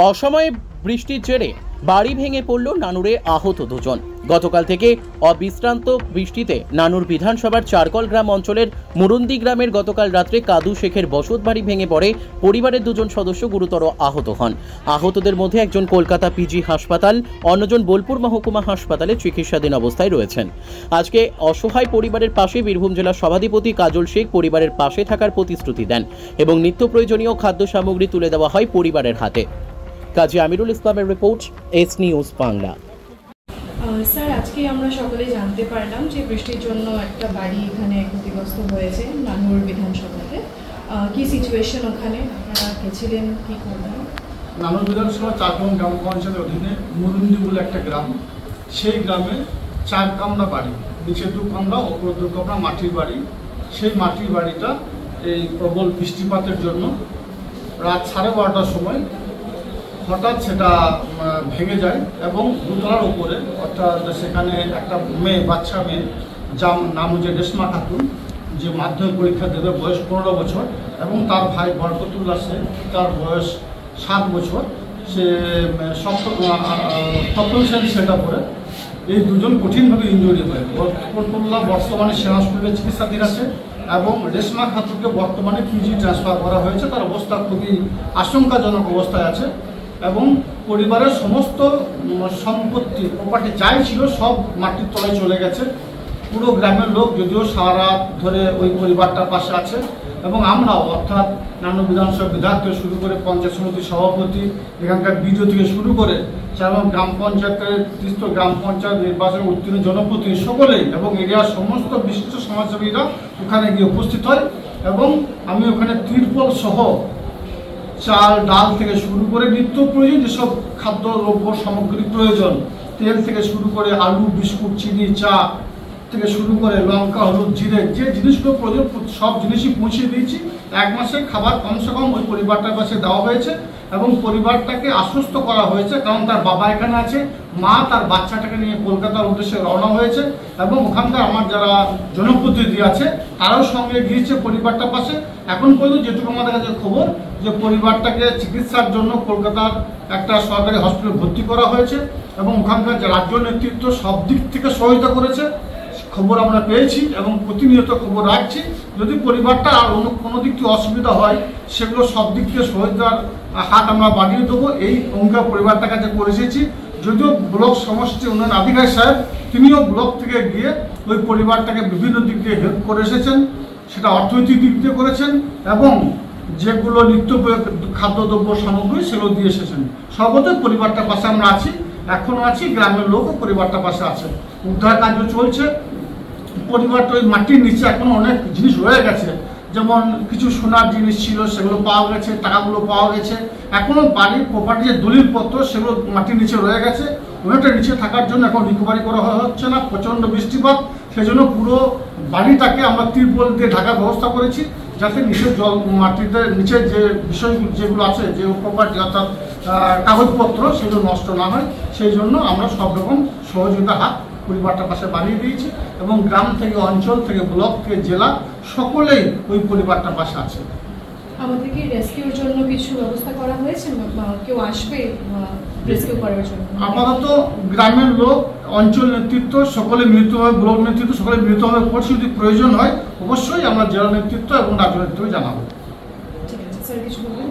অসময়ে বৃষ্টির জেরে বাড়ি ভেঙে পড়ল নানুরে, আহত দুজন। গতকাল থেকে অবিশ্রান্ত বৃষ্টিতে নানুর বিধানসভার চারকল গ্রাম অঞ্চলের মুরুন্দি গ্রামের গতকাল রাত্রে কাদু শেখের বসত বাড়ি ভেঙে পড়ে। পরিবারের দুজন সদস্য গুরুতর আহত হন। আহতদের মধ্যে একজন কলকাতা পিজি হাসপাতাল, অন্যজন বোলপুর মহকুমা হাসপাতালে চিকিৎসাধীন অবস্থায় রয়েছেন। আজকে অসহায় পরিবারের পাশে বীরভূম জেলার সভাধিপতি কাজল শেখ পরিবারের পাশে থাকার প্রতিশ্রুতি দেন এবং নিত্য প্রয়োজনীয় খাদ্য সামগ্রী তুলে দেওয়া হয় পরিবারের হাতে। কাজী আমিরুল ইসলামের report, S news Bangla. Sir, আজকে আমরা সকলে জানতে পারলাম যে বৃষ্টির জন্য একটা বাড়ি এখানে ক্ষতিগ্রস্ত হয়েছে নানুর বিধানসভাতে। কি সিচুয়েশন ওখানে, আপনারা গেছিলেন, কি করবেন? নানুর বিধানসভা চারকল গ্রাম পঞ্চায়েতের অধীনে মুরুন্দি বলে একটা গ্রাম, সেই গ্রামে 4 কামরা বাড়ি, নিচে 2 কামরা, ওপর 2 কামরা মাটির বাড়ি। সেই মাটির বাড়িটা এই প্রবল বৃষ্টিপাতের জন্য রাত 12:30টার সময় হঠাৎ সেটা ভেঙে যায় এবং দোতলার উপরে, অর্থাৎ সেখানে একটা বাচ্চা মেয়ে, যার নাম হচ্ছে রেশমা খাতুন, যে মাধ্যমিক পরীক্ষা দেবে, বয়স 15 বছর, এবং তার ভাই বরকতুল্লাহ শেখ, তার বয়স 7 বছর, সে সপ্তম শ্রেণী সেটা পড়ে। এই দুজন কঠিনভাবে ইনজুরি হয়। বরকতুল্লাহ বর্তমানে সেনা হাসপাতালে চিকিৎসাধীন আছে এবং রেশমা খাতুনকে বর্তমানে পিজি ট্রান্সফার করা হয়েছে। তার অবস্থা খুবই আশঙ্কাজনক অবস্থায় আছে এবং পরিবারের সমস্ত সম্পত্তি, প্রপার্টি যাই ছিল সব মাটির তলায় চলে গেছে। পুরো গ্রামের লোক যদিও সারা রাত ধরে ওই পরিবারটার পাশে আছে এবং আমরাও, অর্থাৎ নানু বিধানসভা বিধায়ক থেকে শুরু করে পঞ্চায়েত সমিতির সভাপতি, এখানকার বিডিও থেকে শুরু করে যেমন গ্রাম পঞ্চায়েতের 30 গ্রাম পঞ্চায়েত নির্বাচনে উত্তীর্ণ জনপ্রতিনিধি সকলেই এবং এরিয়ার সমস্ত বিশিষ্ট সমাজসেবীরা ওখানে গিয়ে উপস্থিত হয় এবং আমি ওখানে ত্রিপল সহ চাল ডাল থেকে শুরু করে নিত্য প্রয়োজন যেসব খাদ্য দ্রব্য সামগ্রী প্রয়োজন, তেল থেকে শুরু করে আলু, বিস্কুট, চিনি, চা থেকে শুরু করে লঙ্কা, হলুদ, জিরে, যে জিনিসগুলো প্রয়োজন সব জিনিসই পৌঁছে দিয়েছি। 1 মাসের খাবার কমসে কম ওই পরিবারটার কাছে দেওয়া হয়েছে এবং পরিবারটাকে আশ্বস্ত করা হয়েছে, কারণ তার বাবা এখানে আছে, মা তার বাচ্চাটাকে নিয়ে কলকাতার উদ্দেশ্যে রওনা হয়েছে এবং ওখানকার আমার যারা জনপ্রতিনিধি আছে তারাও সঙ্গে গিয়েছে পরিবারটার পাশে। এখন পর্যন্ত যেটুকু আমাদের কাছে খবর, যে পরিবারটাকে চিকিৎসার জন্য কলকাতার একটা সরকারি হসপিটালে ভর্তি করা হয়েছে এবং ওখানকার যে রাজ্য নেতৃত্ব সব দিক থেকে সহায়তা করেছে, খবর আমরা পেয়েছি এবং প্রতিনিয়ত খবর রাখছি। যদি পরিবারটা আর অন্য কোনো দিক থেকে অসুবিধা হয়, সেগুলো সব দিক থেকে সহায়তার হাত আমরা বাড়িয়ে দেবো, এই অঙ্গীকার পরিবারটার কাছে করে এসেছি। যদিও ব্লক সমষ্টি উন্নয়ন আধিকারিক সাহেব তিনিও ব্লক থেকে গিয়ে ওই পরিবারটাকে বিভিন্ন দিক দিয়ে হেল্প করে এসেছেন, সেটা অর্থনৈতিক দিক দিয়ে করেছেন এবং যেগুলো নিত্য খাদ্যদ্রব্য সামগ্রী সেগুলো দিয়ে এসেছেন। সর্বদাই পরিবারটার পাশে আমরা আছি, এখনও আছি, গ্রামের লোকও পরিবারটার পাশে আছে। উদ্ধার কার্য চলছে। পরিবারটা ওই মাটির নিচে এখনো অনেক জিনিস রয়ে গেছে, যেমন কিছু সোনার জিনিস ছিল সেগুলো পাওয়া গেছে, টাকাগুলো পাওয়া গেছে। এখনো বাড়ির প্রপার্টি যে দলিলপত্র সেগুলো মাটির নিচে রয়ে গেছে। ওইটা নিচে থাকার জন্য এখন রিকভারি করা হচ্ছে না, প্রচণ্ড বৃষ্টিপাত। সেই জন্য পুরো বাড়িটাকে আমরা ত্রিপল দিয়ে ঢাকার ব্যবস্থা করেছি, যাতে নিচের জল, মাটিতে নিচের যে বিষয়গুলো যেগুলো আছে, যে প্রপার্টি অর্থাৎ কাগজপত্র, সেগুলো নষ্ট না হয়। সেই জন্য আমরা সব রকম সহযোগিতা হাত পরিবারটার পাশে বাড়িয়ে দিয়েছি এবং গ্রাম থেকে, অঞ্চল থেকে, ব্লক থেকে, জেলা সকলেই ওই পরিবারটার পাশে আছে। আমাদের কি রেস্কিউর জন্য কিছু ব্যবস্থা করা হয়েছে? কেউ আসবে রেস্কিউ করার জন্য? আপাতত গ্রামের লোক, অঞ্চল নেতৃত্ব সকলে মিলিতভাবে, ব্লক নেতৃত্ব সকলে মিলিতভাবে করছে। যদি প্রয়োজন হয় অবশ্যই আমরা জেলা নেতৃত্ব এবং রাজ্য নেতৃত্ব জানাবো। ঠিক আছে স্যার, কিছু বলবেন?